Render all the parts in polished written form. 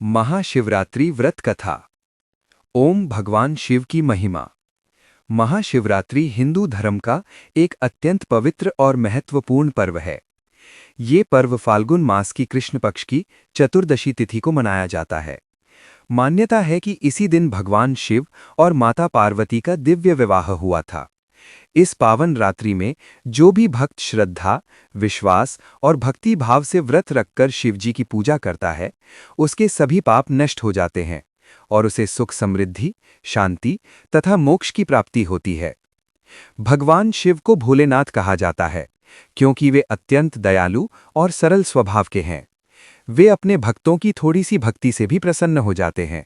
महाशिवरात्रि व्रत कथा। ओम भगवान शिव की महिमा। महाशिवरात्रि हिंदू धर्म का एक अत्यंत पवित्र और महत्वपूर्ण पर्व है। ये पर्व फाल्गुन मास की कृष्ण पक्ष की चतुर्दशी तिथि को मनाया जाता है। मान्यता है कि इसी दिन भगवान शिव और माता पार्वती का दिव्य विवाह हुआ था। इस पावन रात्रि में जो भी भक्त श्रद्धा, विश्वास और भक्ति भाव से व्रत रखकर शिवजी की पूजा करता है, उसके सभी पाप नष्ट हो जाते हैं और उसे सुख समृद्धि, शांति तथा मोक्ष की प्राप्ति होती है। भगवान शिव को भोलेनाथ कहा जाता है क्योंकि वे अत्यंत दयालु और सरल स्वभाव के हैं। वे अपने भक्तों की थोड़ी सी भक्ति से भी प्रसन्न हो जाते हैं।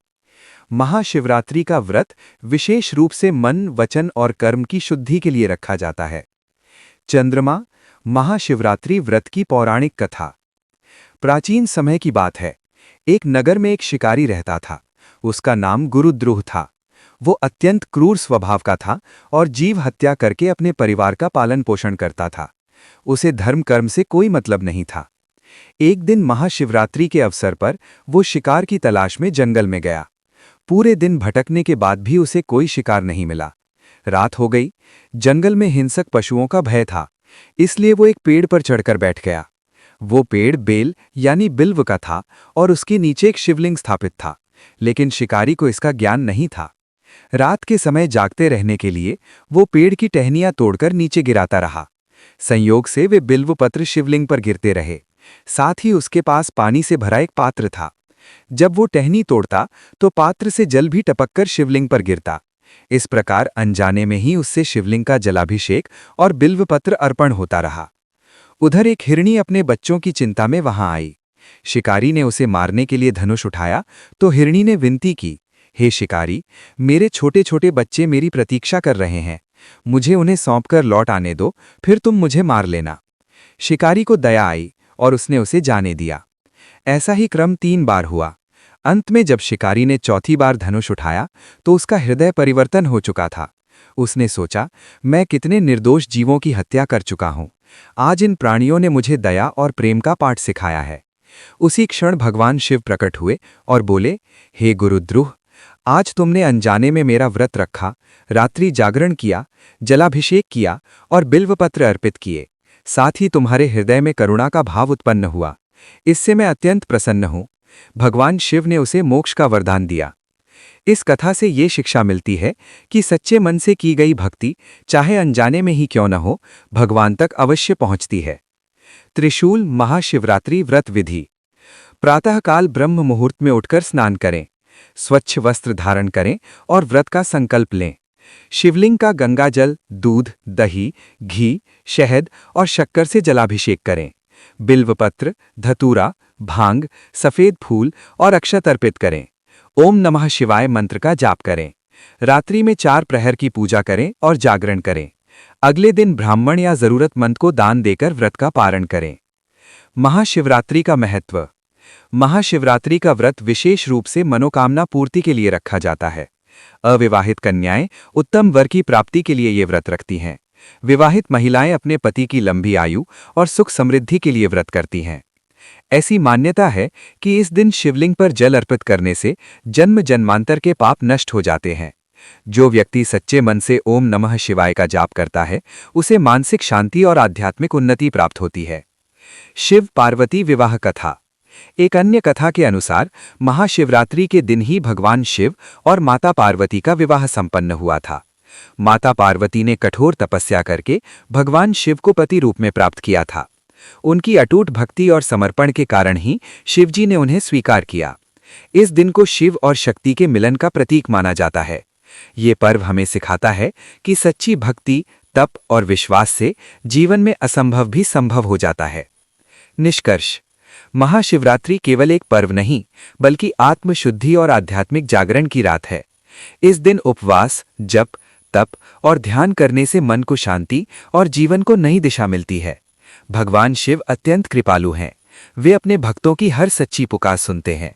महाशिवरात्रि का व्रत विशेष रूप से मन, वचन और कर्म की शुद्धि के लिए रखा जाता है। चंद्रमा महाशिवरात्रि व्रत की पौराणिक कथा। प्राचीन समय की बात है। एक नगर में एक शिकारी रहता था। उसका नाम गुरुद्रुह था। वो अत्यंत क्रूर स्वभाव का था और जीव हत्या करके अपने परिवार का पालन पोषण करता था। उसे धर्म कर्म से कोई मतलब नहीं था। एक दिन महाशिवरात्रि के अवसर पर वो शिकार की तलाश में जंगल में गया। पूरे दिन भटकने के बाद भी उसे कोई शिकार नहीं मिला। रात हो गई। जंगल में हिंसक पशुओं का भय था, इसलिए वो एक पेड़ पर चढ़कर बैठ गया। वो पेड़ बेल यानी बिल्व का था और उसके नीचे एक शिवलिंग स्थापित था, लेकिन शिकारी को इसका ज्ञान नहीं था। रात के समय जागते रहने के लिए वो पेड़ की टहनियां तोड़कर नीचे गिराता रहा। संयोग से वे बिल्व पत्र शिवलिंग पर गिरते रहे। साथ ही उसके पास पानी से भरा एक पात्र था। जब वो टहनी तोड़ता तो पात्र से जल भी टपककर शिवलिंग पर गिरता। इस प्रकार अनजाने में ही उससे शिवलिंग का जलाभिषेक और बिल्वपत्र अर्पण होता रहा। उधर एक हिरणी अपने बच्चों की चिंता में वहां आई। शिकारी ने उसे मारने के लिए धनुष उठाया तो हिरणी ने विनती की, हे शिकारी, मेरे छोटे छोटे बच्चे मेरी प्रतीक्षा कर रहे हैं। मुझे उन्हें सौंपकर लौट आने दो, फिर तुम मुझे मार लेना। शिकारी को दया आई और उसने उसे जाने दिया। ऐसा ही क्रम 3 बार हुआ। अंत में जब शिकारी ने चौथी बार धनुष उठाया तो उसका हृदय परिवर्तन हो चुका था। उसने सोचा, मैं कितने निर्दोष जीवों की हत्या कर चुका हूं। आज इन प्राणियों ने मुझे दया और प्रेम का पाठ सिखाया है। उसी क्षण भगवान शिव प्रकट हुए और बोले, हे गुरुद्रुह, आज तुमने अनजाने में मेरा व्रत रखा, रात्रि जागरण किया, जलाभिषेक किया और बिल्वपत्र अर्पित किए। साथ ही तुम्हारे हृदय में करुणा का भाव उत्पन्न हुआ। इससे मैं अत्यंत प्रसन्न हूं। भगवान शिव ने उसे मोक्ष का वरदान दिया। इस कथा से ये शिक्षा मिलती है कि सच्चे मन से की गई भक्ति, चाहे अनजाने में ही क्यों न हो, भगवान तक अवश्य पहुंचती है। त्रिशूल महाशिवरात्रि व्रत विधि। प्रातःकाल ब्रह्म मुहूर्त में उठकर स्नान करें, स्वच्छ वस्त्र धारण करें और व्रत का संकल्प लें। शिवलिंग का गंगाजल, दूध, दही, घी, शहद और शक्कर से जलाभिषेक करें। बिल्वपत्र, धतूरा, भांग, सफेद फूल और अक्षत अर्पित करें। ओम नमः शिवाय मंत्र का जाप करें। रात्रि में 4 प्रहर की पूजा करें और जागरण करें। अगले दिन ब्राह्मण या जरूरतमंद को दान देकर व्रत का पारण करें। महाशिवरात्रि का महत्व। महाशिवरात्रि का व्रत विशेष रूप से मनोकामना पूर्ति के लिए रखा जाता है। अविवाहित कन्याएं उत्तम वर की प्राप्ति के लिए ये व्रत रखती हैं। विवाहित महिलाएं अपने पति की लंबी आयु और सुख समृद्धि के लिए व्रत करती हैं। ऐसी मान्यता है कि इस दिन शिवलिंग पर जल अर्पित करने से जन्म जन्मांतर के पाप नष्ट हो जाते हैं। जो व्यक्ति सच्चे मन से ओम नमः शिवाय का जाप करता है, उसे मानसिक शांति और आध्यात्मिक उन्नति प्राप्त होती है। शिव पार्वती विवाह कथा। एक अन्य कथा के अनुसार महाशिवरात्रि के दिन ही भगवान शिव और माता पार्वती का विवाह संपन्न हुआ था। माता पार्वती ने कठोर तपस्या करके भगवान शिव को पति रूप में प्राप्त किया था। उनकी अटूट भक्ति और समर्पण के कारण ही शिवजी ने उन्हें स्वीकार किया। इस दिन को शिव और शक्ति के मिलन का प्रतीक माना जाता है। ये पर्व हमें सिखाता है कि सच्ची भक्ति, तप और विश्वास से जीवन में असंभव भी संभव हो जाता है। निष्कर्ष। महाशिवरात्रि केवल एक पर्व नहीं, बल्कि आत्मशुद्धि और आध्यात्मिक जागरण की रात है। इस दिन उपवास, जप, तप और ध्यान करने से मन को शांति और जीवन को नई दिशा मिलती है। भगवान शिव अत्यंत कृपालु हैं। वे अपने भक्तों की हर सच्ची पुकार सुनते हैं।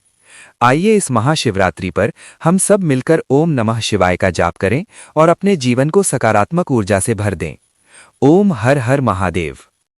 आइए इस महाशिवरात्रि पर हम सब मिलकर ओम नमः शिवाय का जाप करें और अपने जीवन को सकारात्मक ऊर्जा से भर दें। ओम हर हर महादेव।